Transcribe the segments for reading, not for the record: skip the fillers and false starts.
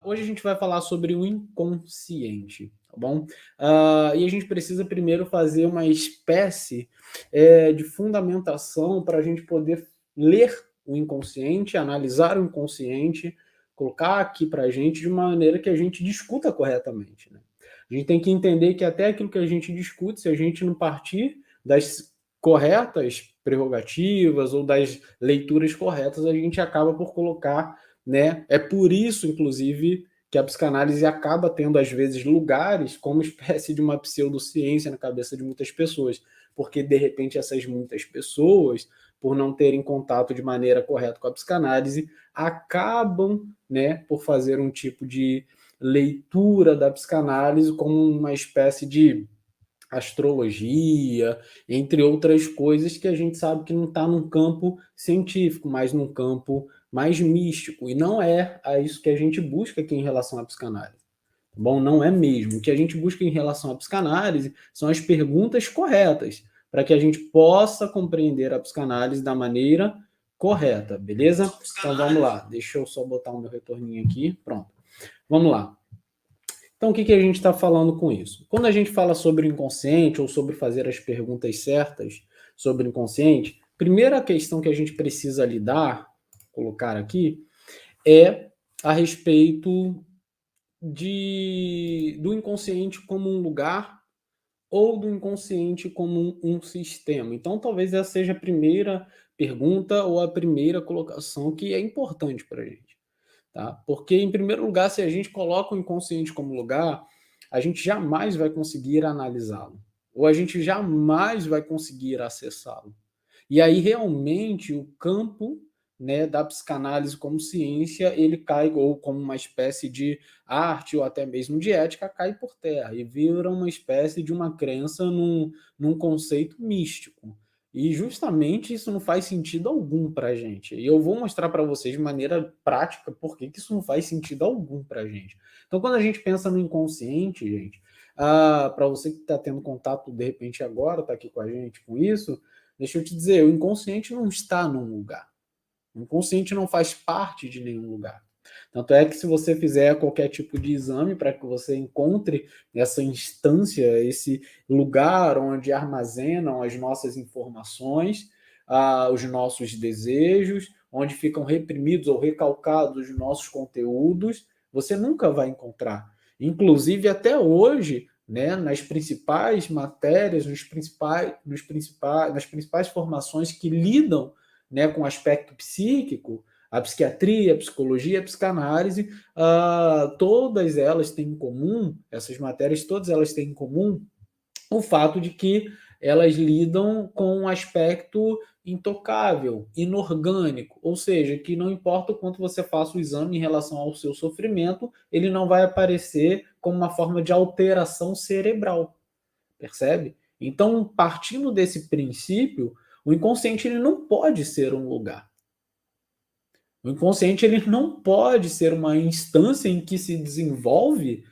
Hoje a gente vai falar sobre o inconsciente, tá bom? E a gente precisa primeiro fazer uma espécie de fundamentação para a gente poder ler o inconsciente, analisar o inconsciente, colocar aqui para a gente de uma maneira que a gente discuta corretamente, né? A gente tem que entender que até aquilo que a gente discute, se a gente não partir das corretas prerrogativas ou das leituras corretas, a gente acaba por colocar, né? É por isso, inclusive, que a psicanálise acaba tendo, às vezes, lugares como espécie de uma pseudociência na cabeça de muitas pessoas, porque, de repente, essas muitas pessoas, por não terem contato de maneira correta com a psicanálise, acabam, né, por fazer um tipo de leitura da psicanálise como uma espécie de astrologia, entre outras coisas que a gente sabe que não está num campo científico, mas num campo mais místico. E não é isso que a gente busca aqui em relação à psicanálise. Tá bom? Não é mesmo. O que a gente busca em relação à psicanálise são as perguntas corretas, para que a gente possa compreender a psicanálise da maneira correta, beleza? Então vamos lá. Deixa eu só botar o meu retorninho aqui. Pronto. Vamos lá. Então, o que a gente está falando com isso? Quando a gente fala sobre o inconsciente ou sobre fazer as perguntas certas sobre o inconsciente, primeira questão que a gente precisa lidar, colocar aqui, é a respeito do inconsciente como um lugar ou do inconsciente como um sistema. Então, talvez essa seja a primeira pergunta ou a primeira colocação que é importante para a gente. Tá? Porque, em primeiro lugar, se a gente coloca o inconsciente como lugar, a gente jamais vai conseguir analisá-lo, ou a gente jamais vai conseguir acessá-lo. E aí, realmente, o campo, né, da psicanálise como ciência, ele cai, ou como uma espécie de arte, ou até mesmo de ética, cai por terra, e vira uma espécie de uma crença num conceito místico. E justamente isso não faz sentido algum para a gente. E eu vou mostrar para vocês de maneira prática por que isso não faz sentido algum para a gente. Então, quando a gente pensa no inconsciente, gente, para você que está tendo contato de repente agora, está aqui com a gente com isso, deixa eu te dizer, o inconsciente não está num lugar. O inconsciente não faz parte de nenhum lugar. Tanto é que se você fizer qualquer tipo de exame para que você encontre essa instância, esse lugar onde armazenam as nossas informações, os nossos desejos, onde ficam reprimidos ou recalcados os nossos conteúdos, você nunca vai encontrar. Inclusive, até hoje, né, nas principais matérias, nas principais formações que lidam, né, com o aspecto psíquico, a psiquiatria, a psicologia, a psicanálise, todas elas têm em comum, essas matérias, todas elas têm em comum o fato de que elas lidam com um aspecto intocável, inorgânico, ou seja, que não importa o quanto você faça o exame em relação ao seu sofrimento, ele não vai aparecer como uma forma de alteração cerebral, percebe? Então, partindo desse princípio, o inconsciente ele não pode ser um lugar. O inconsciente ele não pode ser uma instância em que se desenvolve,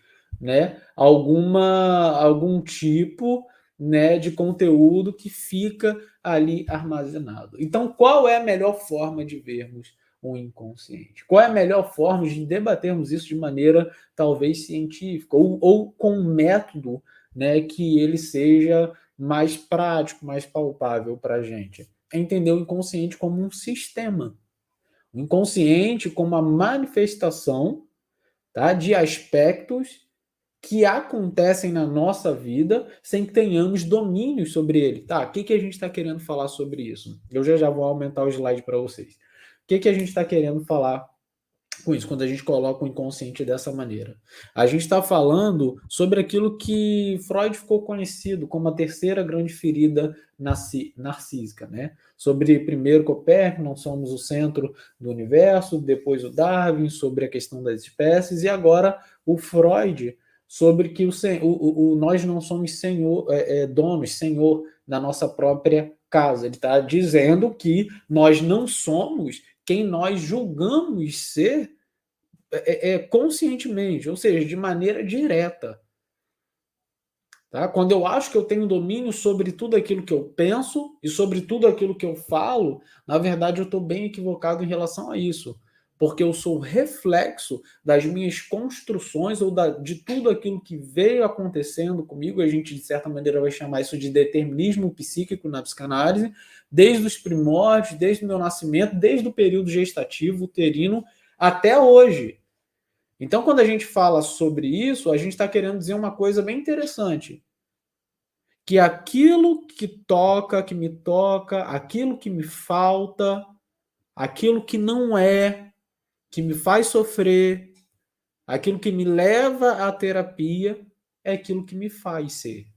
né, algum tipo, né, de conteúdo que fica ali armazenado. Então, qual é a melhor forma de vermos o inconsciente? Qual é a melhor forma de debatermos isso de maneira talvez científica ou com um método, né, que ele seja mais prático, mais palpável para a gente? É entender o inconsciente como um sistema. O inconsciente como a manifestação, tá, de aspectos que acontecem na nossa vida sem que tenhamos domínio sobre ele. Tá, o que a gente está querendo falar sobre isso? Eu já vou aumentar o slide para vocês. O que a gente está querendo falar com isso, quando a gente coloca o inconsciente dessa maneira? A gente está falando sobre aquilo que Freud ficou conhecido como a terceira grande ferida narcísica, né? Sobre primeiro Copérnico, não somos o centro do universo, depois o Darwin, sobre a questão das espécies, e agora o Freud, sobre que nós não somos donos, senhor da nossa própria casa. Ele está dizendo que nós não somos quem nós julgamos ser conscientemente, ou seja, de maneira direta. Tá? Quando eu acho que eu tenho domínio sobre tudo aquilo que eu penso e sobre tudo aquilo que eu falo, na verdade eu estou bem equivocado em relação a isso. porque eu sou reflexo das minhas construções ou de tudo aquilo que veio acontecendo comigo. A gente, de certa maneira, vai chamar isso de determinismo psíquico na psicanálise, desde os primórdios, desde o meu nascimento, desde o período gestativo, uterino, até hoje. Então, quando a gente fala sobre isso, a gente está querendo dizer uma coisa bem interessante, que aquilo que toca, que me toca, aquilo que me falta, aquilo que não é, que me faz sofrer, aquilo que me leva à terapia, é aquilo que me faz ser.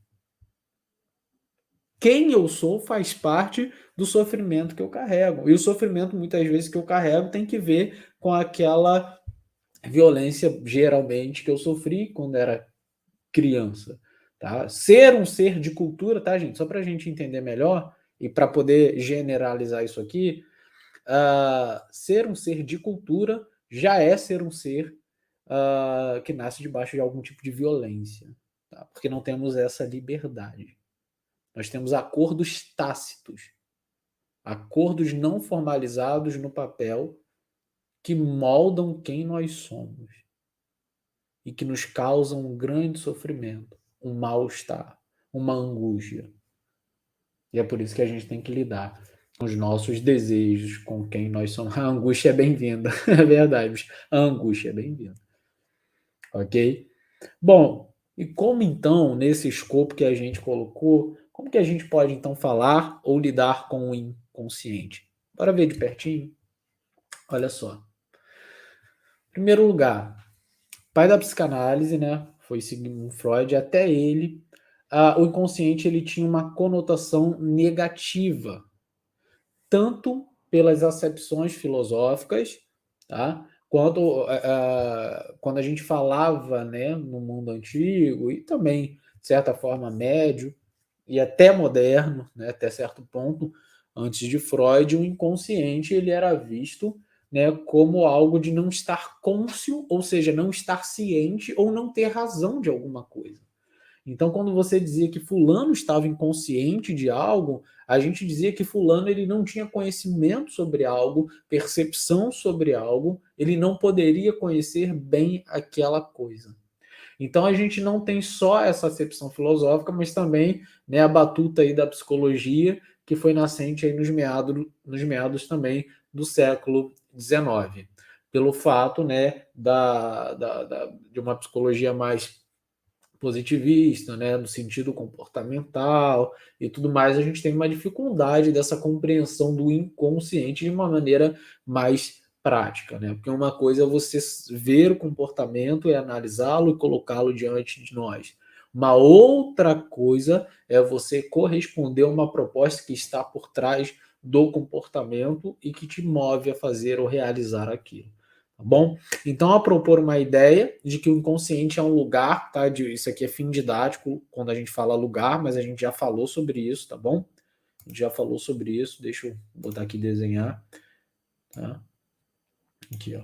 Quem eu sou faz parte do sofrimento que eu carrego. E o sofrimento, muitas vezes, que eu carrego tem que ver com aquela violência, geralmente, que eu sofri quando era criança. Tá? Ser um ser de cultura, tá, gente? Só para a gente entender melhor e para poder generalizar isso aqui, ser um ser de cultura já é ser um ser que nasce debaixo de algum tipo de violência, tá? Porque não temos essa liberdade. Nós temos acordos tácitos, acordos não formalizados no papel que moldam quem nós somos e que nos causam um grande sofrimento, um mal-estar, uma angústia. E é por isso que a gente tem que lidar com os nossos desejos, com quem nós somos. A angústia é bem-vinda, é verdade. A angústia é bem-vinda. Ok? Bom, e como então, nesse escopo que a gente colocou, como que a gente pode então falar ou lidar com o inconsciente? Bora ver de pertinho? Olha só. Em primeiro lugar, pai da psicanálise, né? Foi Sigmund Freud, até ele, o inconsciente ele tinha uma conotação negativa, tanto pelas acepções filosóficas, tá? Quanto quando a gente falava, né, no mundo antigo e também, de certa forma, médio e até moderno, né, até certo ponto, antes de Freud, o inconsciente ele era visto, né, como algo de não estar cônscio, ou seja, não estar ciente ou não ter razão de alguma coisa. Então, quando você dizia que fulano estava inconsciente de algo, a gente dizia que fulano ele não tinha conhecimento sobre algo, percepção sobre algo, ele não poderia conhecer bem aquela coisa. Então, a gente não tem só essa acepção filosófica, mas também, né, a batuta aí da psicologia, que foi nascente aí nos meados também do século XIX, pelo fato, né, de uma psicologia mais positivista, né, no sentido comportamental e tudo mais, a gente tem uma dificuldade dessa compreensão do inconsciente de uma maneira mais prática, né? Porque uma coisa é você ver o comportamento e analisá-lo e colocá-lo diante de nós. Uma outra coisa é você corresponder a uma proposta que está por trás do comportamento e que te move a fazer ou realizar aquilo. Tá bom? Então, a propor uma ideia de que o inconsciente é um lugar, tá? Isso aqui é fim didático quando a gente fala lugar, mas a gente já falou sobre isso, tá bom? A gente já falou sobre isso, deixa eu botar aqui desenhar, tá? Aqui, ó.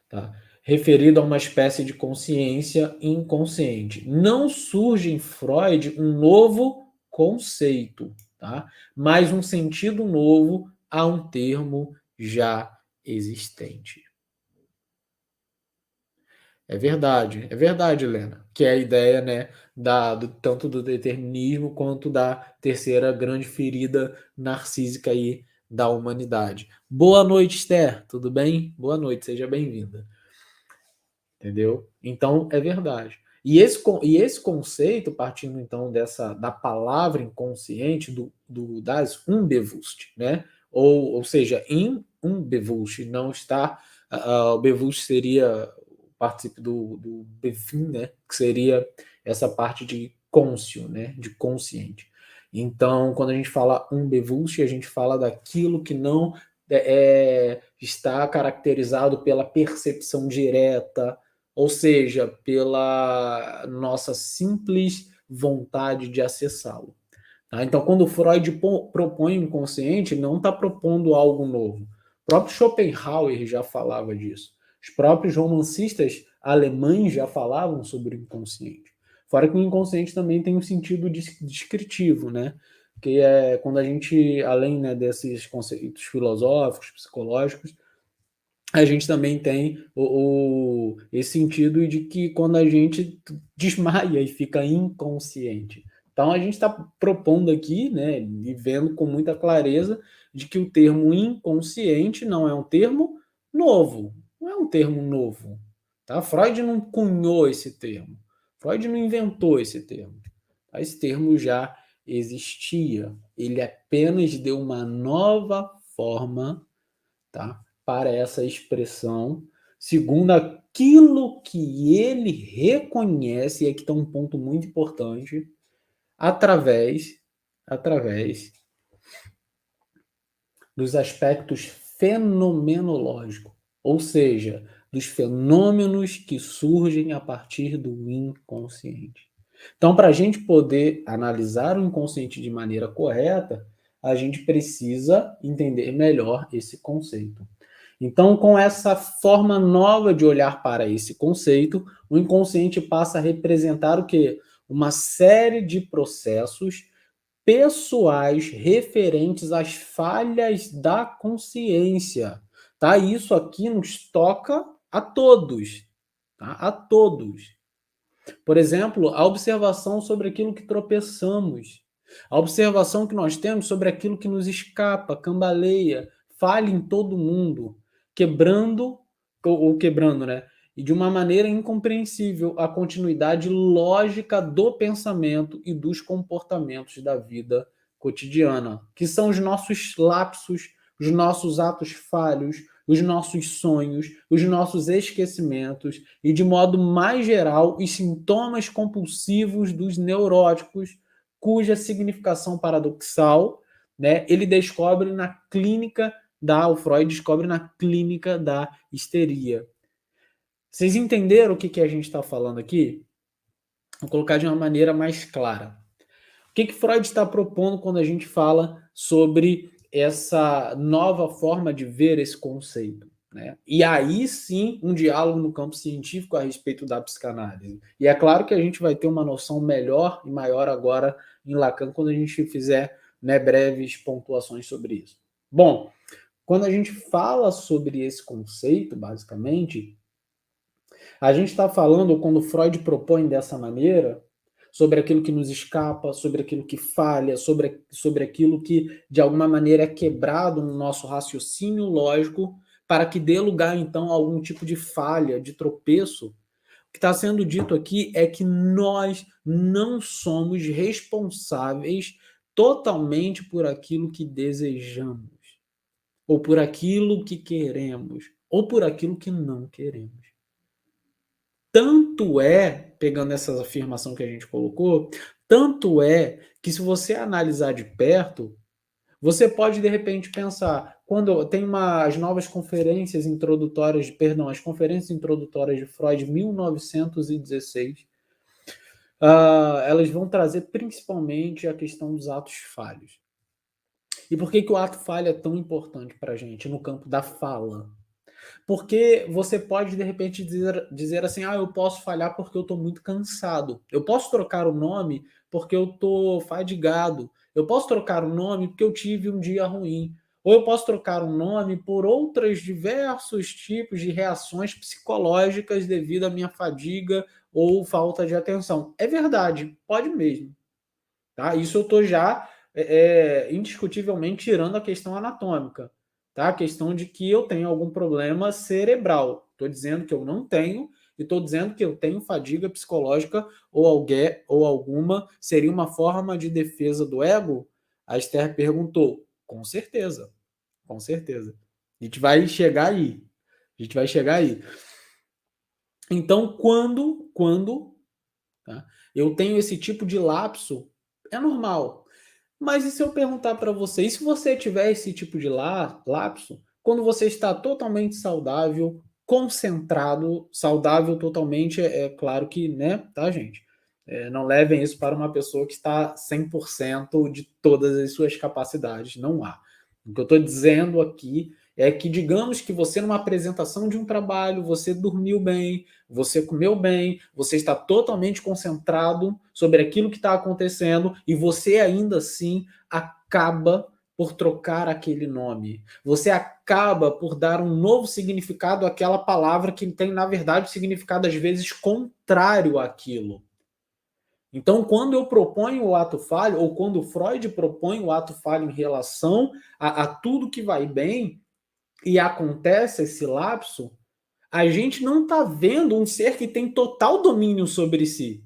Tá? Referido a uma espécie de consciência inconsciente. Não surge em Freud um novo conceito, tá? Mas um sentido novo a um termo já existente. É verdade, Helena. Que é a ideia, né, tanto do determinismo quanto da terceira grande ferida narcísica aí da humanidade. Boa noite, Esther. Tudo bem? Boa noite, seja bem-vinda. Entendeu? Então, é verdade. E esse conceito, partindo então da palavra inconsciente, das Unbewusst, né? Ou seja, in Unbewusst, não está. O Bewusst seria o participe do Befin, né? Que seria essa parte de cônscio, né? De consciente. Então, quando a gente fala Unbewusst, a gente fala daquilo que não está caracterizado pela percepção direta, ou seja, pela nossa simples vontade de acessá-lo. Tá? Então, quando Freud propõe o inconsciente, ele não está propondo algo novo. O próprio Schopenhauer já falava disso. Os próprios romancistas alemães já falavam sobre o inconsciente. Fora que o inconsciente também tem um sentido descritivo, né? Que é quando a gente, além, né, desses conceitos filosóficos, psicológicos, a gente também tem esse sentido de que quando a gente desmaia e fica inconsciente. Então, a gente está propondo aqui, né, e vendo com muita clareza, de que o termo inconsciente não é um termo novo, não é um termo novo. Tá? Freud não cunhou esse termo, Freud não inventou esse termo. Tá? Esse termo já existia, ele apenas deu uma nova forma, tá, para essa expressão, segundo aquilo que ele reconhece, e aqui está um ponto muito importante, através dos aspectos fenomenológicos, ou seja, dos fenômenos que surgem a partir do inconsciente. Então, para a gente poder analisar o inconsciente de maneira correta, a gente precisa entender melhor esse conceito. Então, com essa forma nova de olhar para esse conceito, o inconsciente passa a representar o quê? Uma série de processos pessoais referentes às falhas da consciência. Tá? Isso aqui nos toca a todos, tá? A todos. Por exemplo, a observação sobre aquilo que tropeçamos, a observação que nós temos sobre aquilo que nos escapa, cambaleia, falha em todo mundo, quebrando, ou quebrando, né? E de uma maneira incompreensível a continuidade lógica do pensamento e dos comportamentos da vida cotidiana, que são os nossos lapsos, os nossos atos falhos, os nossos sonhos, os nossos esquecimentos e, de modo mais geral, os sintomas compulsivos dos neuróticos, cuja significação paradoxal, né, ele descobre na clínica o Freud descobre na clínica da histeria. Vocês entenderam o que a gente está falando aqui? Vou colocar de uma maneira mais clara. O que Freud está propondo quando a gente fala sobre essa nova forma de ver esse conceito? Né? E aí sim, um diálogo no campo científico a respeito da psicanálise. E é claro que a gente vai ter uma noção melhor e maior agora em Lacan quando a gente fizer, né, breves pontuações sobre isso. Bom, quando a gente fala sobre esse conceito, basicamente, a gente está falando, quando Freud propõe dessa maneira, sobre aquilo que nos escapa, sobre aquilo que falha, sobre aquilo que, de alguma maneira, é quebrado no nosso raciocínio lógico, para que dê lugar, então, a algum tipo de falha, de tropeço. O que está sendo dito aqui é que nós não somos responsáveis totalmente por aquilo que desejamos, ou por aquilo que queremos, ou por aquilo que não queremos. Tanto é, pegando essa afirmação que a gente colocou, tanto é que se você analisar de perto, você pode de repente pensar, quando tem as novas conferências introdutórias, perdão, as conferências introdutórias de Freud, 1916, elas vão trazer principalmente a questão dos atos falhos. E por que o ato falho é tão importante para a gente no campo da fala? Porque você pode, de repente, dizer assim, eu posso falhar porque eu estou muito cansado. Eu posso trocar o nome porque eu estou fadigado. Eu posso trocar o nome porque eu tive um dia ruim. Ou eu posso trocar o nome por outros diversos tipos de reações psicológicas devido à minha fadiga ou falta de atenção. É verdade, pode mesmo. Tá? Isso eu estou já indiscutivelmente tirando a questão anatômica. Tá? A questão de que eu tenho algum problema cerebral. Estou dizendo que eu não tenho, e estou dizendo que eu tenho fadiga psicológica ou alguma. Seria uma forma de defesa do ego? A Esther perguntou. Com certeza. Com certeza. A gente vai chegar aí. A gente vai chegar aí. Então, quando tá, eu tenho esse tipo de lapso, é normal. Mas e se eu perguntar para você, e se você tiver esse tipo de lapso, quando você está totalmente saudável, concentrado, saudável totalmente, é claro que, né, tá, gente? Não levem isso para uma pessoa que está 100% de todas as suas capacidades, não há. O que eu estou dizendo aqui é que, digamos que você, numa apresentação de um trabalho, você dormiu bem, você comeu bem, você está totalmente concentrado sobre aquilo que está acontecendo e você ainda assim acaba por trocar aquele nome. Você acaba por dar um novo significado àquela palavra que tem, na verdade, um significado às vezes contrário àquilo. Então, quando eu proponho o ato falho, ou quando Freud propõe o ato falho em relação a tudo que vai bem, e acontece esse lapso, a gente não está vendo um ser que tem total domínio sobre si.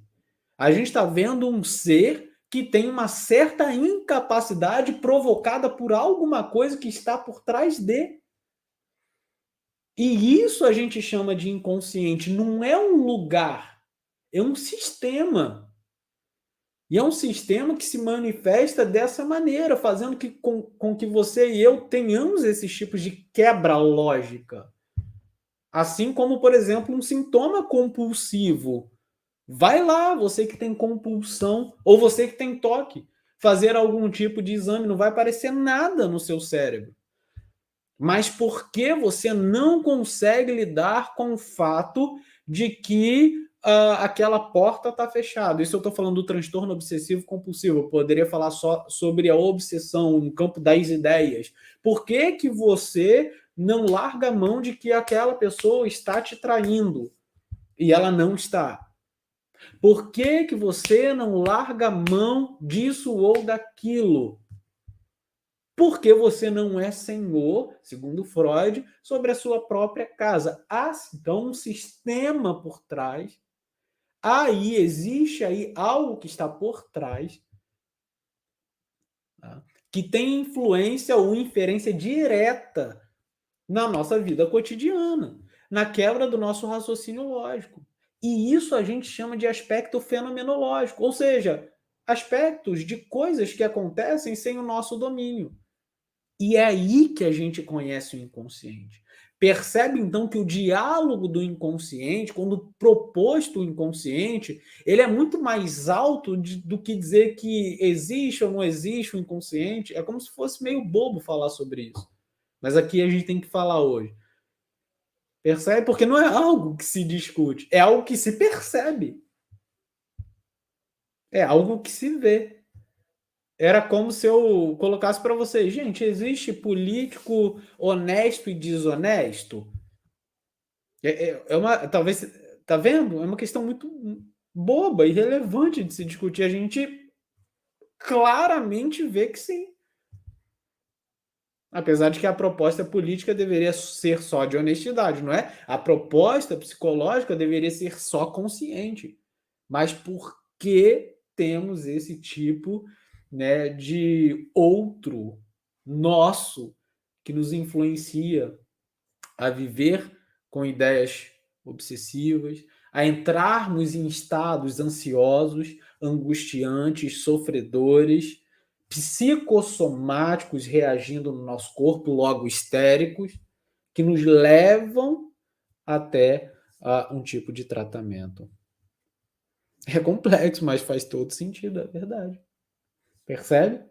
A gente está vendo um ser que tem uma certa incapacidade provocada por alguma coisa que está por trás de. E isso a gente chama de inconsciente. Não é um lugar, é um sistema. E é um sistema que se manifesta dessa maneira, fazendo com que você e eu tenhamos esses tipos de quebra lógica. Assim como, por exemplo, um sintoma compulsivo. Vai lá, você que tem compulsão, ou você que tem toque, fazer algum tipo de exame, não vai aparecer nada no seu cérebro. Mas por que você não consegue lidar com o fato de que aquela porta está fechada? Isso eu estou falando do transtorno obsessivo compulsivo. Eu poderia falar só sobre a obsessão no campo das ideias. Por que que você não larga a mão de que aquela pessoa está te traindo e ela não está? Por que que você não larga a mão disso ou daquilo? Porque você não é senhor, segundo Freud, sobre a sua própria casa. Há, então, um sistema por trás. Aí existe aí algo que está por trás, tá? Que tem influência ou inferência direta na nossa vida cotidiana, na quebra do nosso raciocínio lógico. E isso a gente chama de aspecto fenomenológico, ou seja, aspectos de coisas que acontecem sem o nosso domínio. E é aí que a gente conhece o inconsciente. Percebe então que o diálogo do inconsciente, quando proposto o inconsciente, ele é muito mais alto do que dizer que existe ou não existe o inconsciente. É como se fosse meio bobo falar sobre isso. Mas aqui a gente tem que falar hoje. Percebe? Porque não é algo que se discute, é algo que se percebe. É algo que se vê. Era como se eu colocasse para vocês, gente, existe político honesto e desonesto? É uma, talvez, tá vendo? É uma questão muito boba, irrelevante de se discutir. A gente claramente vê que sim. Apesar de que a proposta política deveria ser só de honestidade, não é? A proposta psicológica deveria ser só consciente. Mas por que temos esse tipo, né, de outro nosso que nos influencia a viver com ideias obsessivas, a entrarmos em estados ansiosos, angustiantes, sofredores, psicossomáticos reagindo no nosso corpo, logo histéricos, que nos levam até um tipo de tratamento. É complexo, mas faz todo sentido, é verdade. Percebe?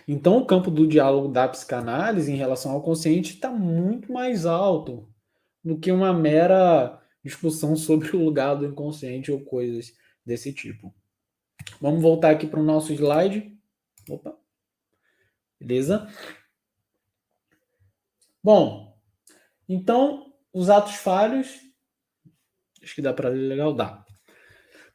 Então, o campo do diálogo da psicanálise em relação ao consciente está muito mais alto do que uma mera discussão sobre o lugar do inconsciente ou coisas desse tipo. Vamos voltar aqui para o nosso slide. Opa. Beleza? Bom, então, os atos falhos. Acho que dá para ler legal, dá.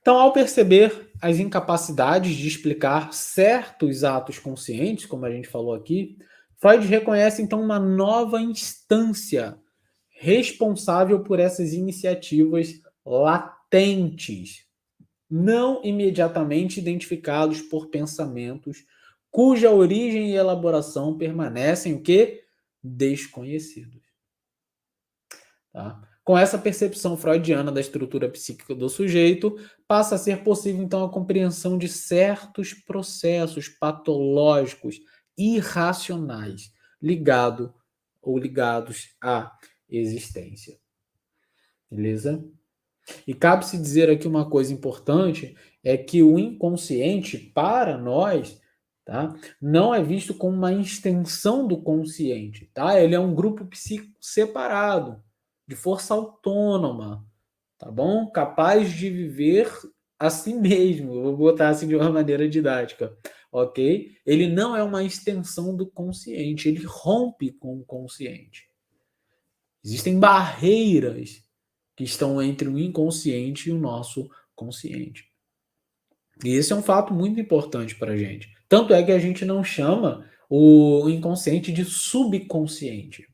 Então, ao perceber as incapacidades de explicar certos atos conscientes, como a gente falou aqui, Freud reconhece então uma nova instância responsável por essas iniciativas latentes, não imediatamente identificados por pensamentos cuja origem e elaboração permanecem o quê? Desconhecidos. Tá? Com essa percepção freudiana da estrutura psíquica do sujeito, passa a ser possível, então, a compreensão de certos processos patológicos irracionais ligados à existência. Beleza? E cabe-se dizer aqui uma coisa importante, é que o inconsciente, para nós, tá, não é visto como uma extensão do consciente. Tá? Ele é um grupo psíquico separado, de força autônoma, tá bom? Capaz de viver a si mesmo. Eu vou botar assim de uma maneira didática. ok? Ele não é uma extensão do consciente, ele rompe com o consciente. Existem barreiras que estão entre o inconsciente e o nosso consciente. E esse é um fato muito importante para a gente. Tanto é que a gente não chama o inconsciente de subconsciente.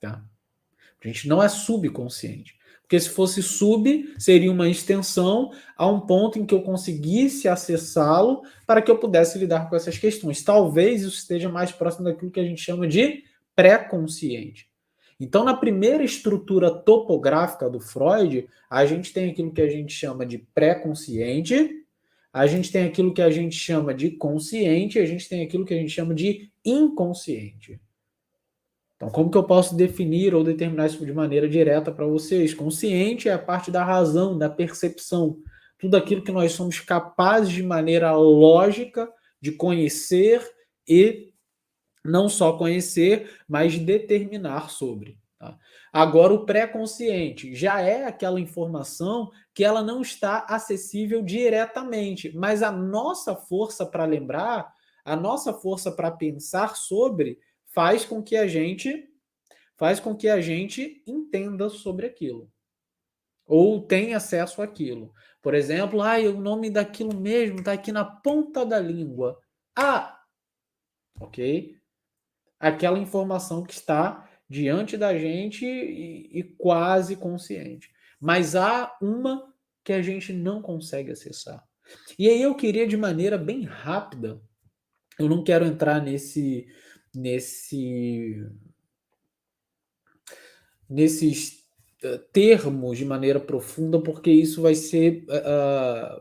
Tá? A gente não é subconsciente. Porque se fosse sub, seria uma extensão a um ponto em que eu conseguisse acessá-lo para que eu pudesse lidar com essas questões. Talvez isso esteja mais próximo daquilo que a gente chama de pré-consciente. Então, na primeira estrutura topográfica do Freud, a gente tem aquilo que a gente chama de pré-consciente, a gente tem aquilo que a gente chama de consciente, a gente tem aquilo que a gente chama de inconsciente. Então, como que eu posso definir ou determinar isso de maneira direta para vocês? Consciente é a parte da razão, da percepção, tudo aquilo que nós somos capazes de maneira lógica de conhecer e não só conhecer, mas de determinar sobre. Tá? Agora, o pré-consciente já é aquela informação que ela não está acessível diretamente, mas a nossa força para lembrar, a nossa força para pensar sobre, faz com que a gente entenda sobre aquilo ou tenha acesso àquilo. Por exemplo, o nome daquilo mesmo está aqui na ponta da língua. Ok? Aquela informação que está diante da gente e quase consciente. Mas há uma que a gente não consegue acessar. E aí eu queria, de maneira bem rápida, eu não quero entrar nesses termos de maneira profunda, porque isso vai ser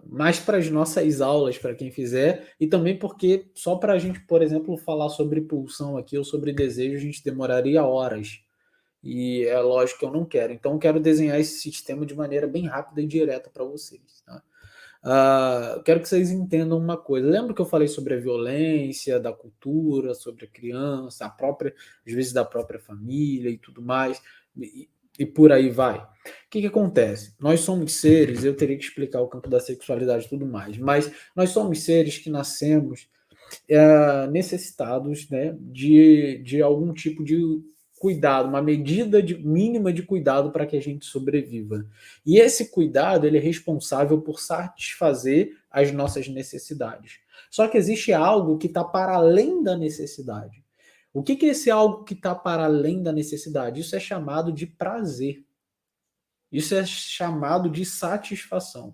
mais para as nossas aulas, para quem fizer, e também porque só para a gente, por exemplo, falar sobre pulsão aqui ou sobre desejo, a gente demoraria horas. E é lógico que eu não quero. Então, eu quero desenhar esse sistema de maneira bem rápida e direta para vocês. Tá? Quero que vocês entendam uma coisa. Lembra que eu falei sobre a violência, da cultura, sobre a criança, às vezes da própria família e tudo mais, e por aí vai. O que acontece? Nós somos seres, eu teria que explicar o campo da sexualidade e tudo mais, mas nós somos seres que nascemos necessitados, né, de algum tipo de cuidado, uma medida mínima de cuidado para que a gente sobreviva. E esse cuidado ele é responsável por satisfazer as nossas necessidades. Só que existe algo que está para além da necessidade. O que é esse algo que está para além da necessidade? Isso é chamado de prazer. Isso é chamado de satisfação.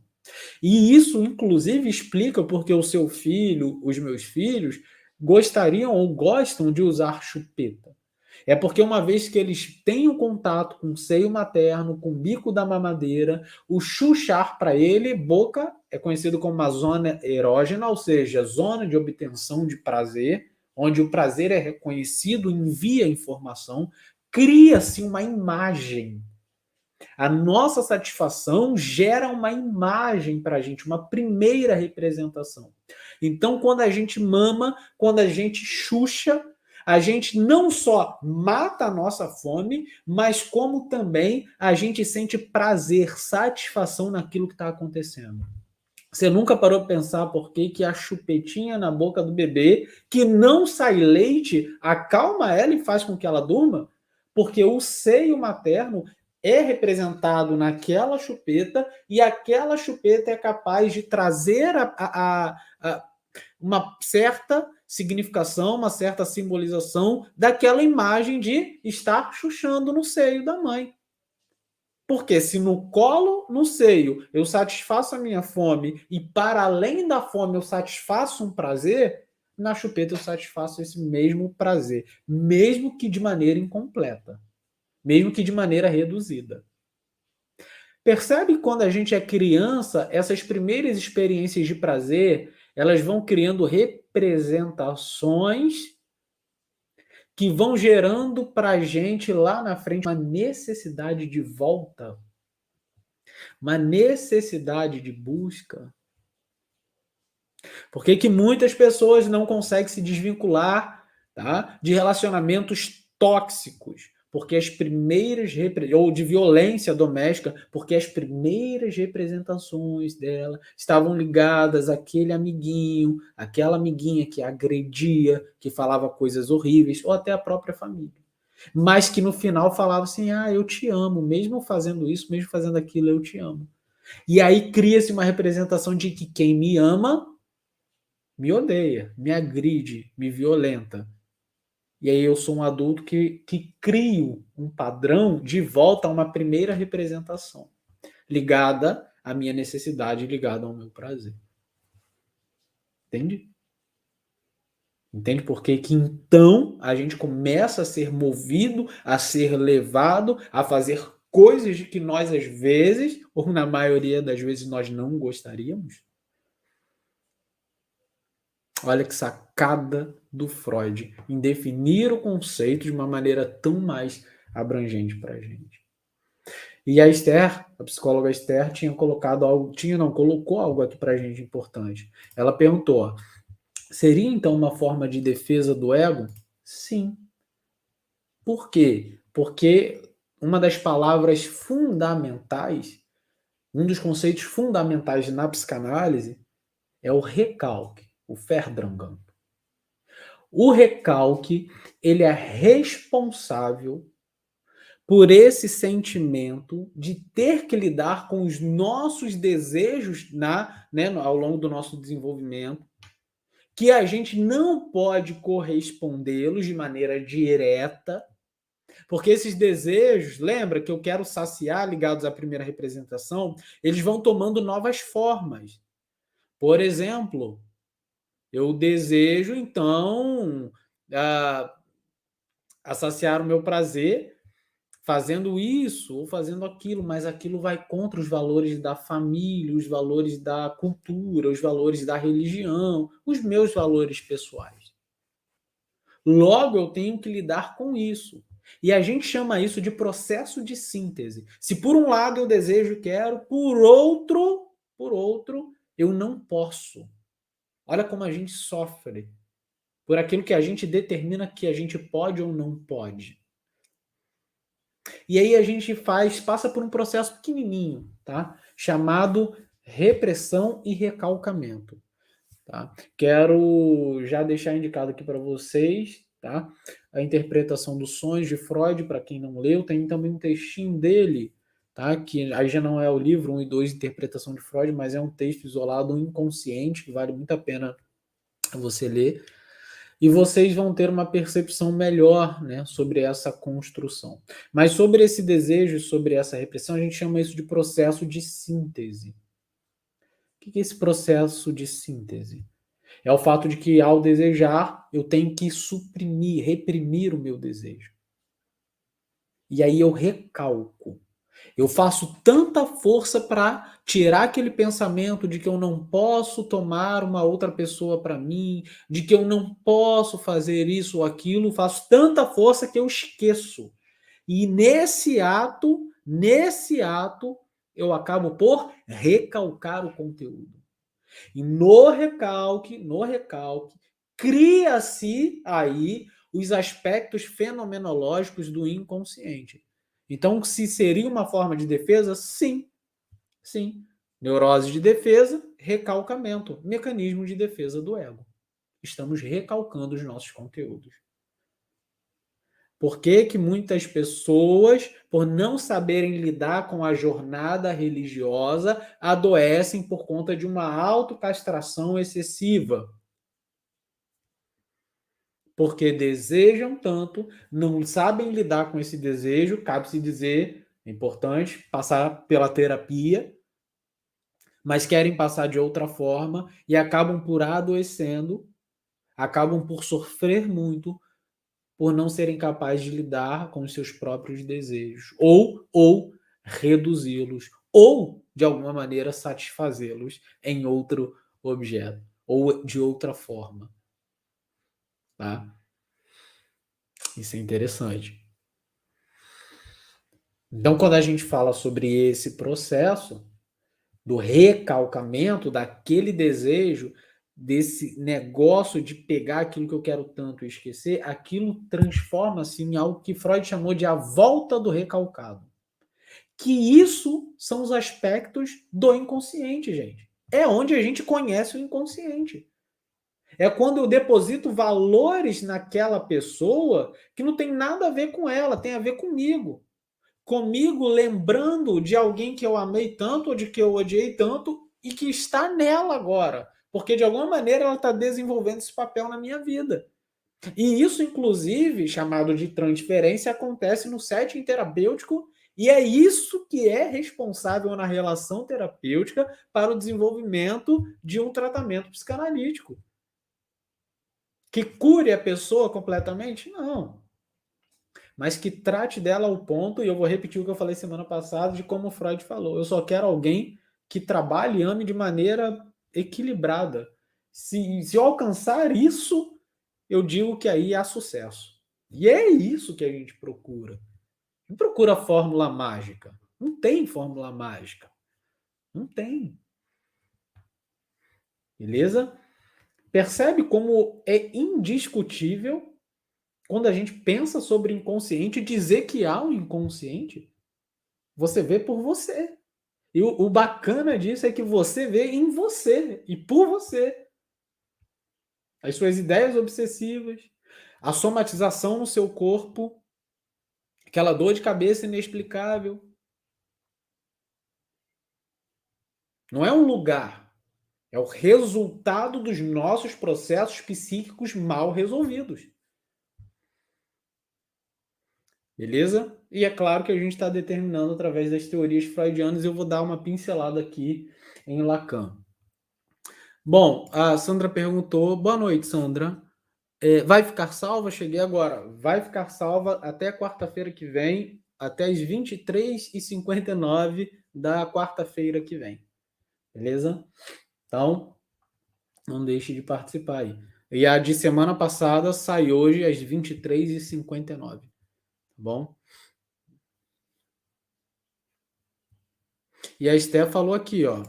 E isso, inclusive, explica porque o seu filho, os meus filhos, gostariam ou gostam de usar chupeta. É porque uma vez que eles têm o contato com o seio materno, com o bico da mamadeira, o chuchar para ele, boca, é conhecido como uma zona erógena, ou seja, zona de obtenção de prazer, onde o prazer é reconhecido, envia informação, cria-se uma imagem. A nossa satisfação gera uma imagem para a gente, uma primeira representação. Então, quando a gente mama, quando a gente chucha, a gente não só mata a nossa fome, mas como também a gente sente prazer, satisfação naquilo que está acontecendo. Você nunca parou para pensar por que a chupetinha na boca do bebê, que não sai leite, acalma ela e faz com que ela durma? Porque o seio materno é representado naquela chupeta e aquela chupeta é capaz de trazer uma certa significação, uma certa simbolização daquela imagem de estar chuchando no seio da mãe. Porque se no colo, no seio, eu satisfaço a minha fome e para além da fome eu satisfaço um prazer, na chupeta eu satisfaço esse mesmo prazer, mesmo que de maneira incompleta, mesmo que de maneira reduzida. Percebe que quando a gente é criança, essas primeiras experiências de prazer, elas vão criando representações que vão gerando para a gente lá na frente uma necessidade de volta, uma necessidade de busca. Por que muitas pessoas não conseguem se desvincular, tá, de relacionamentos tóxicos? porque as primeiras ou de violência doméstica, porque as primeiras representações dela estavam ligadas àquele amiguinho, àquela amiguinha que agredia, que falava coisas horríveis, ou até a própria família. Mas que no final falava assim: ah, eu te amo, mesmo fazendo isso, mesmo fazendo aquilo, eu te amo. E aí cria-se uma representação de que quem me ama me odeia, me agride, me violenta. E aí eu sou um adulto que crio um padrão de volta a uma primeira representação, ligada à minha necessidade, ligada ao meu prazer. Entende? Entende por que então a gente começa a ser movido, a ser levado a fazer coisas de que nós, às vezes, ou na maioria das vezes, nós não gostaríamos? Olha que sacada do Freud em definir o conceito de uma maneira tão mais abrangente para a gente. E a Esther, a psicóloga Esther, tinha colocado algo, colocou algo aqui para a gente importante. Ela perguntou: seria então uma forma de defesa do ego? Sim. Por quê? Porque uma das palavras fundamentais, um dos conceitos fundamentais na psicanálise é o recalque, o Verdrängen. O recalque, ele é responsável por esse sentimento de ter que lidar com os nossos desejos ao longo do nosso desenvolvimento, que a gente não pode correspondê-los de maneira direta, porque esses desejos, lembra que eu quero saciar, ligados à primeira representação, eles vão tomando novas formas. Por exemplo, eu desejo, então, a saciar o meu prazer fazendo isso ou fazendo aquilo, mas aquilo vai contra os valores da família, os valores da cultura, os valores da religião, os meus valores pessoais. Logo, eu tenho que lidar com isso. E a gente chama isso de processo de síntese. Se por um lado eu desejo e quero, por outro, eu não posso. Olha como a gente sofre por aquilo que a gente determina que a gente pode ou não pode. E aí a gente passa por um processo pequenininho, tá? Chamado repressão e recalcamento, tá? Quero já deixar indicado aqui para vocês, tá? A interpretação dos sonhos de Freud, para quem não leu, tem também um textinho dele, tá? Que aí já não é o livro 1 e 2, Interpretação de Freud, mas é um texto isolado, um inconsciente, que vale muito a pena você ler. E vocês vão ter uma percepção melhor, né, sobre essa construção. Mas sobre esse desejo, sobre essa repressão, a gente chama isso de processo de síntese. O que é esse processo de síntese? É o fato de que, ao desejar, eu tenho que suprimir, reprimir o meu desejo. E aí eu recalco. Eu faço tanta força para tirar aquele pensamento de que eu não posso tomar uma outra pessoa para mim, de que eu não posso fazer isso ou aquilo, faço tanta força que eu esqueço. E nesse ato, eu acabo por recalcar o conteúdo. E no recalque, cria-se aí os aspectos fenomenológicos do inconsciente. Então, se seria uma forma de defesa? Sim, sim. Neurose de defesa, recalcamento, mecanismo de defesa do ego. Estamos recalcando os nossos conteúdos. Por que que muitas pessoas, por não saberem lidar com a jornada religiosa, adoecem por conta de uma autocastração excessiva? Porque desejam tanto, não sabem lidar com esse desejo, cabe-se dizer, é importante, passar pela terapia, mas querem passar de outra forma e acabam por adoecendo, acabam por sofrer muito, por não serem capazes de lidar com os seus próprios desejos, ou reduzi-los, ou, de alguma maneira, satisfazê-los em outro objeto, ou de outra forma. Tá? Isso é interessante. Então, quando a gente fala sobre esse processo do recalcamento daquele desejo, desse negócio de pegar aquilo que eu quero tanto e esquecer, aquilo transforma-se em algo que Freud chamou de a volta do recalcado. Que isso são os aspectos do inconsciente, gente. É onde a gente conhece o inconsciente. É quando eu deposito valores naquela pessoa que não tem nada a ver com ela, tem a ver comigo. Comigo lembrando de alguém que eu amei tanto ou de que eu odiei tanto e que está nela agora. Porque de alguma maneira ela está desenvolvendo esse papel na minha vida. E isso, inclusive, chamado de transferência, acontece no setting terapêutico e é isso que é responsável na relação terapêutica para o desenvolvimento de um tratamento psicanalítico. Que cure a pessoa completamente? Não. Mas que trate dela ao ponto, e eu vou repetir o que eu falei semana passada, de como Freud falou. Eu só quero alguém que trabalhe e ame de maneira equilibrada. Se eu alcançar isso, eu digo que aí há sucesso. E é isso que a gente procura. Não procura fórmula mágica. Não tem fórmula mágica. Não tem. Beleza? Percebe como é indiscutível quando a gente pensa sobre inconsciente, dizer que há um inconsciente, você vê por você. E o bacana disso é que você vê em você e por você. As suas ideias obsessivas, a somatização no seu corpo, aquela dor de cabeça inexplicável. Não é um lugar, é o resultado dos nossos processos psíquicos mal resolvidos. Beleza? E é claro que a gente está determinando através das teorias freudianas. Eu vou dar uma pincelada aqui em Lacan. Bom, a Sandra perguntou. Boa noite, Sandra. Vai ficar salva? Cheguei agora. Vai ficar salva até quarta-feira que vem, até as 23h59 da quarta-feira que vem. Beleza? Então, não deixe de participar aí. E a de semana passada sai hoje às 23h59. Tá bom? E a Esté falou aqui, ó.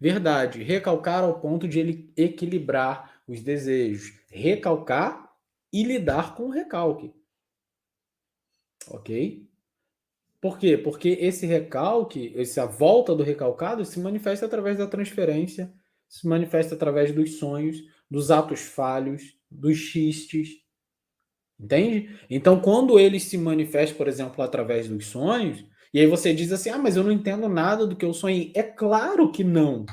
Verdade, recalcar ao ponto de ele equilibrar os desejos. Recalcar e lidar com o recalque. Ok? Por quê? Porque esse recalque, essa volta do recalcado, se manifesta através da transferência, se manifesta através dos sonhos, dos atos falhos, dos xistes. Entende? Então, quando ele se manifesta, por exemplo, através dos sonhos, e aí você diz assim: ah, mas eu não entendo nada do que eu sonhei. É claro que não.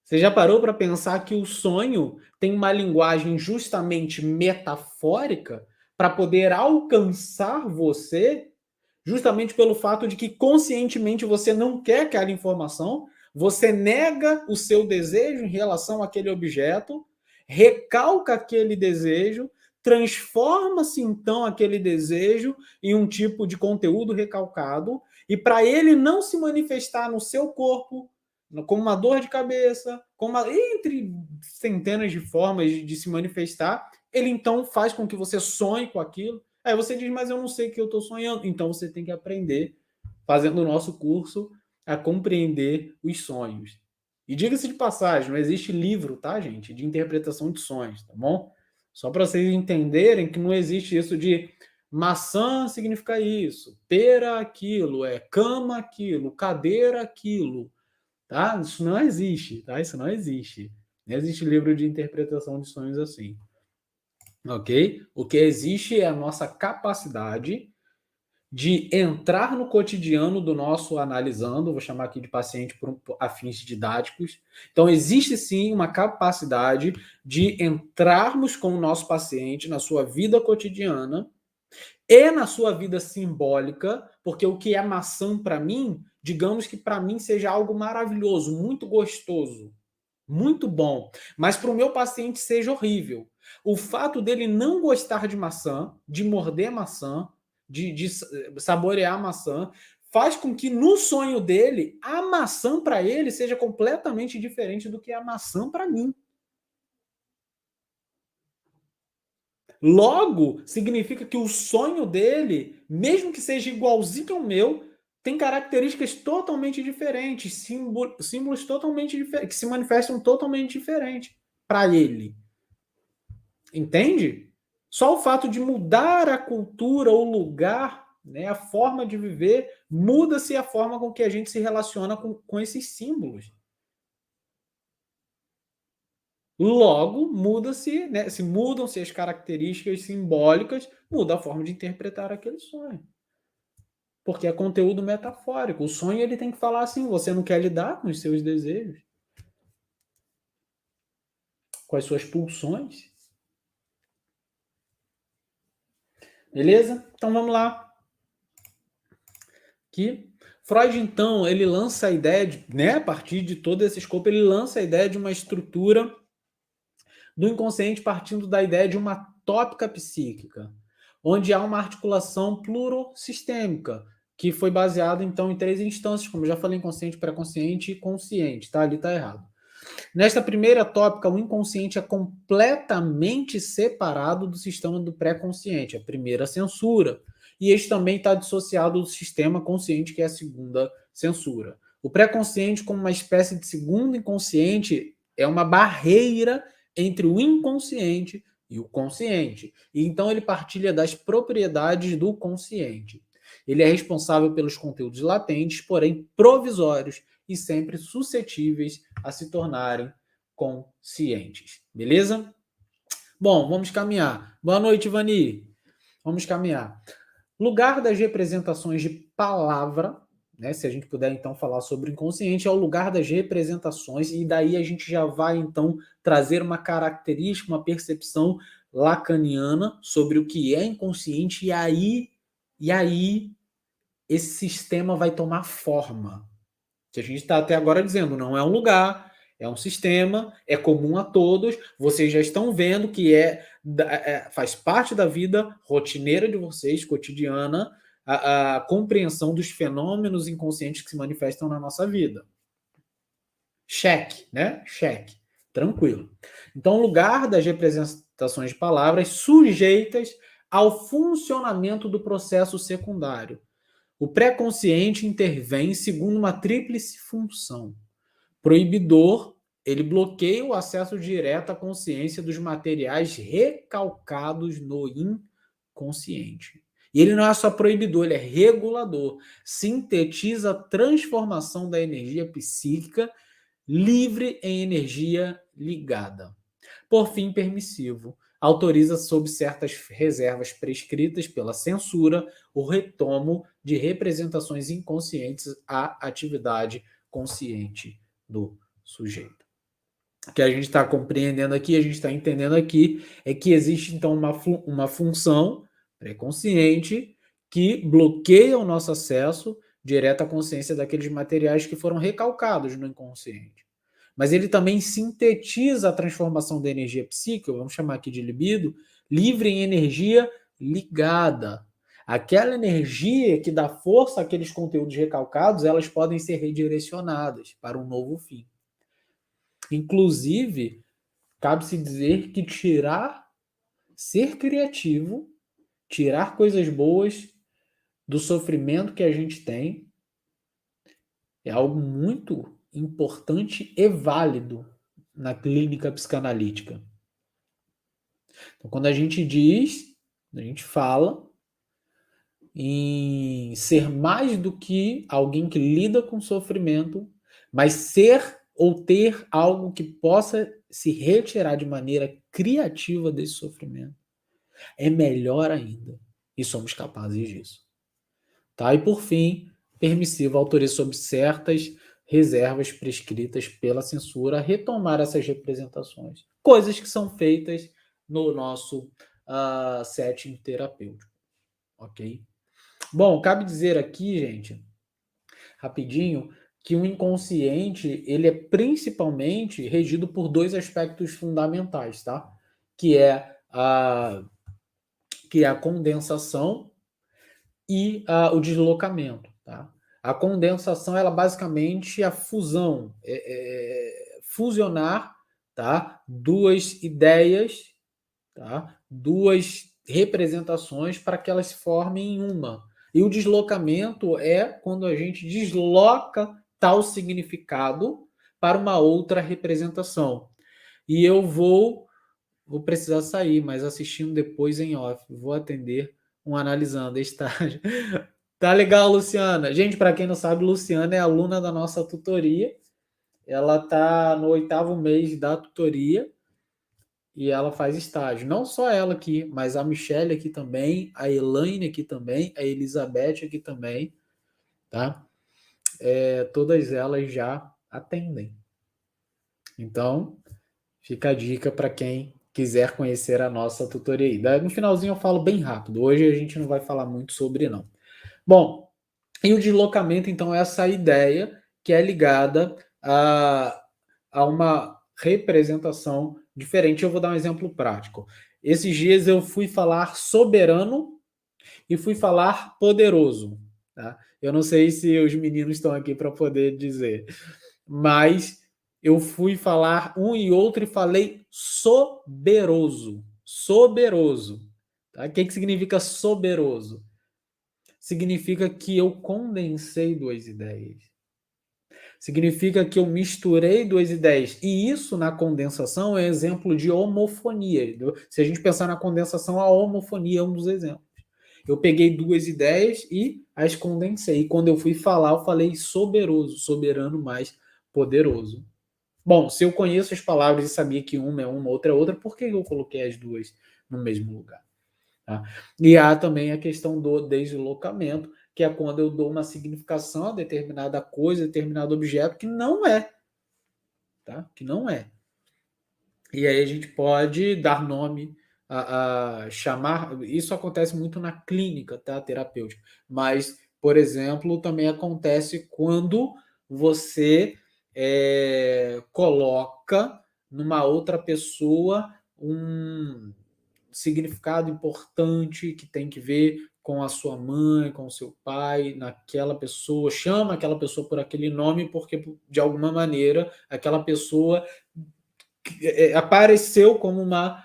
Você já parou para pensar que o sonho tem uma linguagem justamente metafórica para poder alcançar você, justamente pelo fato de que conscientemente você não quer aquela informação, você nega o seu desejo em relação àquele objeto, recalca aquele desejo, transforma-se então aquele desejo em um tipo de conteúdo recalcado, e para ele não se manifestar no seu corpo, como uma dor de cabeça, entre centenas de formas de se manifestar, ele então faz com que você sonhe com aquilo. Aí você diz, mas eu não sei o que eu estou sonhando. Então você tem que aprender, fazendo o nosso curso, a compreender os sonhos. E diga-se de passagem, não existe livro, tá, gente, de interpretação de sonhos, tá bom? Só para vocês entenderem que não existe isso de maçã significa isso, pera aquilo, cama aquilo, cadeira aquilo. Tá? Isso não existe, tá? Isso não existe. Não existe livro de interpretação de sonhos assim. Ok? O que existe é a nossa capacidade de entrar no cotidiano do nosso analisando, vou chamar aqui de paciente por a fins didáticos. Então, existe sim uma capacidade de entrarmos com o nosso paciente na sua vida cotidiana e na sua vida simbólica, porque o que é maçã para mim, digamos que para mim seja algo maravilhoso, muito gostoso, muito bom, mas para o meu paciente seja horrível. O fato dele não gostar de maçã, de morder maçã, de saborear maçã, faz com que no sonho dele, a maçã para ele seja completamente diferente do que a maçã para mim. Logo, significa que o sonho dele, mesmo que seja igualzinho ao meu, tem características totalmente diferentes, símbolos totalmente diferentes, que se manifestam totalmente diferente para ele. Entende? Só o fato de mudar a cultura, o lugar, né, a forma de viver, muda-se a forma com que a gente se relaciona com esses símbolos. Logo, muda-se, né, se mudam-se as características simbólicas, muda a forma de interpretar aquele sonho. Porque é conteúdo metafórico. O sonho ele tem que falar assim: você não quer lidar com os seus desejos, com as suas pulsões. Beleza? Então vamos lá. Aqui. Freud, então, ele lança a ideia, né, a partir de todo esse escopo, ele lança a ideia de uma estrutura do inconsciente partindo da ideia de uma tópica psíquica, onde há uma articulação plurosistêmica, que foi baseada, então, em 3 instâncias, como eu já falei, inconsciente, pré-consciente e consciente, tá? Ali tá errado. Nesta primeira tópica, o inconsciente é completamente separado do sistema do pré-consciente, a primeira censura. E este também está dissociado do sistema consciente, que é a segunda censura. O pré-consciente, como uma espécie de segundo inconsciente, é uma barreira entre o inconsciente e o consciente. E então ele partilha das propriedades do consciente. Ele é responsável pelos conteúdos latentes, porém provisórios, e sempre suscetíveis a se tornarem conscientes. Beleza? Bom, vamos caminhar. Boa noite, Vani. Vamos caminhar. Lugar das representações de palavra, né? Se a gente puder então falar sobre o inconsciente, é o lugar das representações, e daí a gente já vai então trazer uma característica, uma percepção lacaniana sobre o que é inconsciente, e aí esse sistema vai tomar forma. Que a gente está até agora dizendo, não é um lugar, é um sistema, é comum a todos, vocês já estão vendo que faz parte da vida rotineira de vocês, cotidiana, a compreensão dos fenômenos inconscientes que se manifestam na nossa vida. Cheque, né? Cheque. Tranquilo. Então, lugar das representações de palavras sujeitas ao funcionamento do processo secundário. O pré-consciente intervém segundo uma tríplice função. Proibidor, ele bloqueia o acesso direto à consciência dos materiais recalcados no inconsciente. E ele não é só proibidor, ele é regulador. Sintetiza a transformação da energia psíquica livre em energia ligada. Por fim, permissivo. Autoriza, sob certas reservas prescritas pela censura, o retomo de representações inconscientes à atividade consciente do sujeito. O que a gente está compreendendo aqui, a gente está entendendo aqui, é que existe então uma função pré-consciente que bloqueia o nosso acesso direto à consciência daqueles materiais que foram recalcados no inconsciente. Mas ele também sintetiza a transformação da energia psíquica, vamos chamar aqui de libido, livre em energia ligada. Aquela energia que dá força àqueles conteúdos recalcados, elas podem ser redirecionadas para um novo fim. Inclusive, cabe-se dizer que ser criativo, tirar coisas boas do sofrimento que a gente tem, é algo muito importante e válido na clínica psicanalítica. Então, quando a gente fala em ser mais do que alguém que lida com sofrimento, mas ser ou ter algo que possa se retirar de maneira criativa desse sofrimento, é melhor ainda. E somos capazes disso. Tá? E por fim, permissivo, autoriza sob certas reservas prescritas pela censura retomar essas representações. Coisas que são feitas no nosso setting terapêutico. Ok? Bom, cabe dizer aqui, gente, rapidinho, que o inconsciente ele é principalmente regido por 2 aspectos fundamentais, tá? Que é a condensação e o deslocamento, tá? A condensação, ela basicamente é a fusão, fusionar, tá? 2 ideias, tá? 2 representações para que elas se formem em uma. E o deslocamento é quando a gente desloca tal significado para uma outra representação. E eu vou precisar sair, mas assistindo depois em off. Vou atender um analisando estágio. Tá legal, Luciana. Gente, para quem não sabe, Luciana é aluna da nossa tutoria. Ela tá no 8º mês da tutoria e ela faz estágio. Não só ela aqui, mas a Michelle aqui também, a Elaine aqui também, a Elizabeth aqui também, tá? Todas elas já atendem. Então, fica a dica para quem quiser conhecer a nossa tutoria. No finalzinho eu falo bem rápido. Hoje a gente não vai falar muito sobre não. Bom, e o deslocamento, então, é essa ideia que é ligada a uma representação diferente. Eu vou dar um exemplo prático. Esses dias eu fui falar soberano e fui falar poderoso. Tá? Eu não sei se os meninos estão aqui para poder dizer, mas eu fui falar um e outro e falei soberoso. Soberoso. Tá? O que significa soberoso? Significa que eu condensei duas ideias. Significa que eu misturei duas ideias. E isso, na condensação, é exemplo de homofonia. Se a gente pensar na condensação, a homofonia é um dos exemplos. Eu peguei duas ideias e as condensei. E quando eu fui falar, eu falei soberoso, soberano mais poderoso. Bom, se eu conheço as palavras e sabia que uma é uma, outra é outra, por que eu coloquei as duas no mesmo lugar? Tá? E há também a questão do deslocamento, que é quando eu dou uma significação a determinada coisa, determinado objeto, que não é. Tá? Que não é. E aí a gente pode dar nome a chamar. Isso acontece muito na clínica, tá? Terapêutica. Mas, por exemplo, também acontece quando você coloca numa outra pessoa um significado importante que tem que ver com a sua mãe, com o seu pai, naquela pessoa, chama aquela pessoa por aquele nome porque, de alguma maneira, aquela pessoa apareceu como uma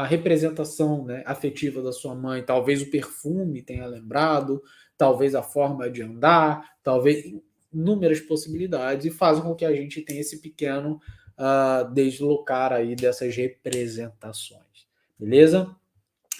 representação, né, afetiva da sua mãe. Talvez o perfume tenha lembrado, talvez a forma de andar, talvez inúmeras possibilidades, e fazem com que a gente tenha esse pequeno deslocar aí dessas representações. Beleza?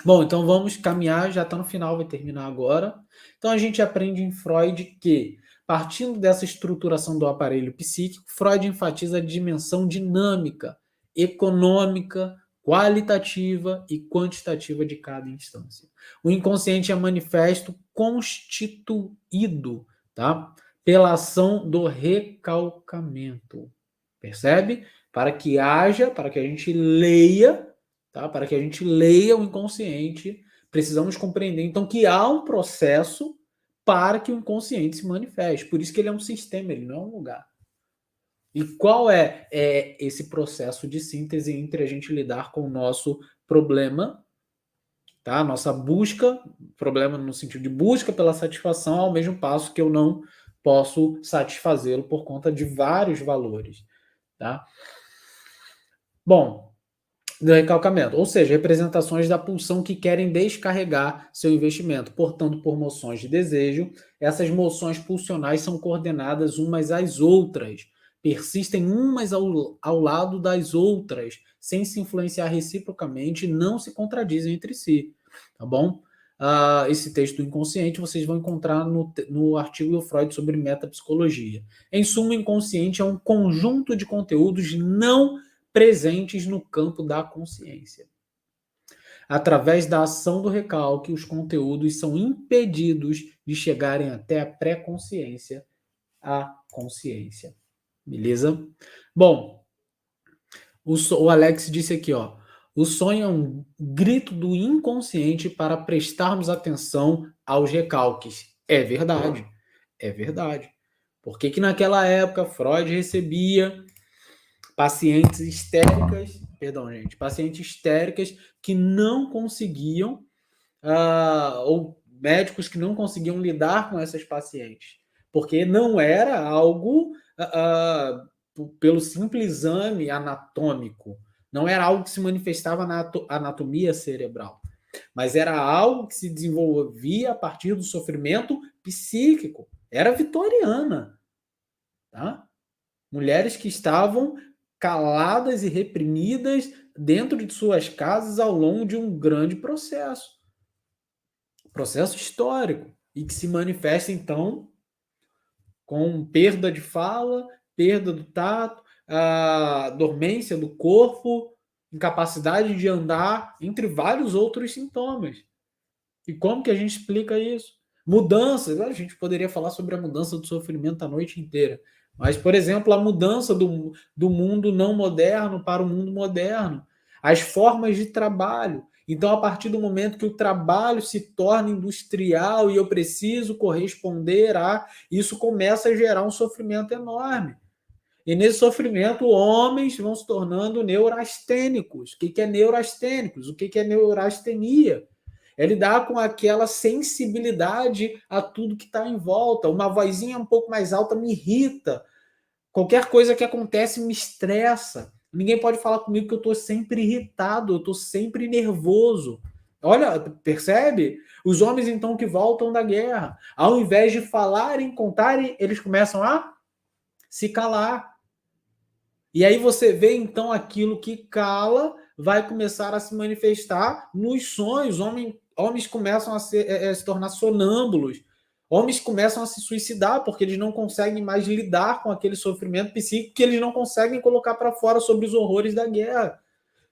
Bom, então vamos caminhar, já está no final, vai terminar agora. Então a gente aprende em Freud que, partindo dessa estruturação do aparelho psíquico, Freud enfatiza a dimensão dinâmica, econômica, qualitativa e quantitativa de cada instância. O inconsciente é manifesto constituído, tá? Pela ação do recalcamento. Percebe? Para que haja, para que a gente leia, tá? Para que a gente leia o inconsciente, precisamos compreender, então, que há um processo para que o inconsciente se manifeste. Por isso que ele é um sistema, ele não é um lugar. E qual é esse processo de síntese entre a gente lidar com o nosso problema, tá? Nossa busca, problema no sentido de busca pela satisfação, ao mesmo passo que eu não posso satisfazê-lo por conta de vários valores, tá? Bom, do recalcamento, ou seja, representações da pulsão que querem descarregar seu investimento, portanto, por moções de desejo. Essas moções pulsionais são coordenadas umas às outras, persistem umas ao lado das outras, sem se influenciar reciprocamente, não se contradizem entre si, tá bom? Esse texto do inconsciente vocês vão encontrar no artigo do Freud sobre metapsicologia. Em suma, o inconsciente é um conjunto de conteúdos não presentes no campo da consciência. Através da ação do recalque, os conteúdos são impedidos de chegarem até a pré-consciência, a consciência. Beleza? Bom, o Alex disse aqui, ó, o sonho é um grito do inconsciente para prestarmos atenção aos recalques. É verdade, é verdade. Por que naquela época Freud recebia pacientes histéricas que não conseguiam, ou médicos que não conseguiam lidar com essas pacientes, porque não era algo pelo simples exame anatômico, não era algo que se manifestava na anatomia cerebral, mas era algo que se desenvolvia a partir do sofrimento psíquico. Era vitoriana, tá? Mulheres que estavam caladas e reprimidas dentro de suas casas ao longo de um grande processo histórico, e que se manifesta, então, com perda de fala, perda do tato, a dormência do corpo, incapacidade de andar, entre vários outros sintomas. E como que a gente explica isso? Mudanças, a gente poderia falar sobre a mudança do sofrimento a noite inteira. Mas, por exemplo, a mudança do mundo não moderno para o mundo moderno. As formas de trabalho. Então, a partir do momento que o trabalho se torna industrial e eu preciso corresponder a, isso começa a gerar um sofrimento enorme. E nesse sofrimento, homens vão se tornando neurastênicos. O que é neurastênicos? O que é neurastenia? É lidar com aquela sensibilidade a tudo que está em volta. Uma vozinha um pouco mais alta me irrita. Qualquer coisa que acontece me estressa. Ninguém pode falar comigo que eu estou sempre irritado, eu estou sempre nervoso. Olha, percebe? Os homens, então, que voltam da guerra, ao invés de falarem, contarem, eles começam a se calar. E aí você vê, então, aquilo que cala vai começar a se manifestar nos sonhos. Homens começam a se tornar sonâmbulos. Homens começam a se suicidar porque eles não conseguem mais lidar com aquele sofrimento psíquico que eles não conseguem colocar para fora sobre os horrores da guerra.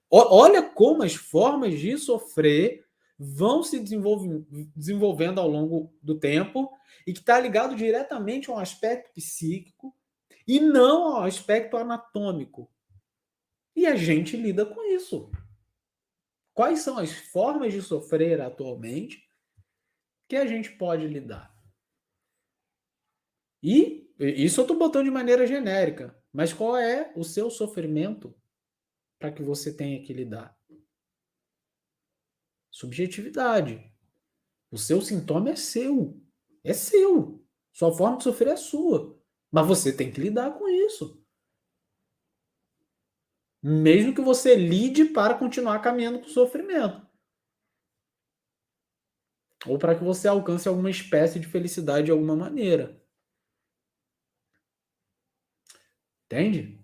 Olha como as formas de sofrer vão se desenvolvendo ao longo do tempo e que está ligado diretamente a um aspecto psíquico e não ao aspecto anatômico. E a gente lida com isso. Quais são as formas de sofrer atualmente que a gente pode lidar? E isso eu estou botando de maneira genérica, mas qual é o seu sofrimento para que você tenha que lidar? Subjetividade. O seu sintoma é seu. É seu. Sua forma de sofrer é sua. Mas você tem que lidar com isso. Mesmo que você lide para continuar caminhando com o sofrimento. Ou para que você alcance alguma espécie de felicidade de alguma maneira. Entende?